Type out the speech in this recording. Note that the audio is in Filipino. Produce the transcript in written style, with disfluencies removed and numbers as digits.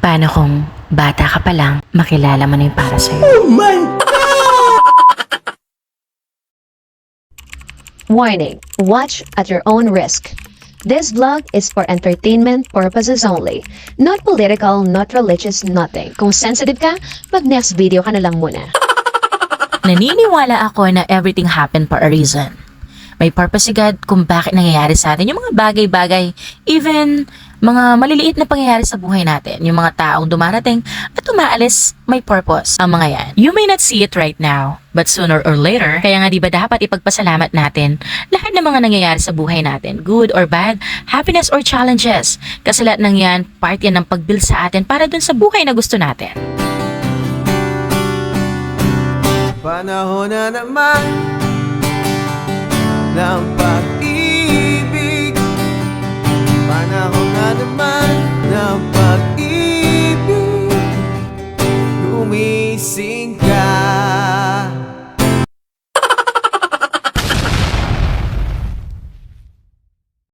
Paano kung bata ka pa lang, makilala mo na yung para sa'yo? Oh my Warning, watch at your own risk. This vlog is for entertainment purposes only. Not political, not religious, nothing. Kung sensitive ka, mag next video ka na lang muna. Naniniwala ako na everything happened for a reason. May purpose si God kung bakit nangyayari sa atin yung mga bagay-bagay, even mga maliliit na pangyayari sa buhay natin, yung mga taong dumarating at umaalis, may purpose ang mga yan. You may not see it right now, but sooner or later, kaya nga diba dapat ipagpasalamat natin lahat ng mga nangyayari sa buhay natin, good or bad, happiness or challenges, kasi lahat ng yan, part yan ng pag-build sa atin para dun sa buhay na gusto natin. Panahon na naman ng pag-ibig. Panahon na naman ng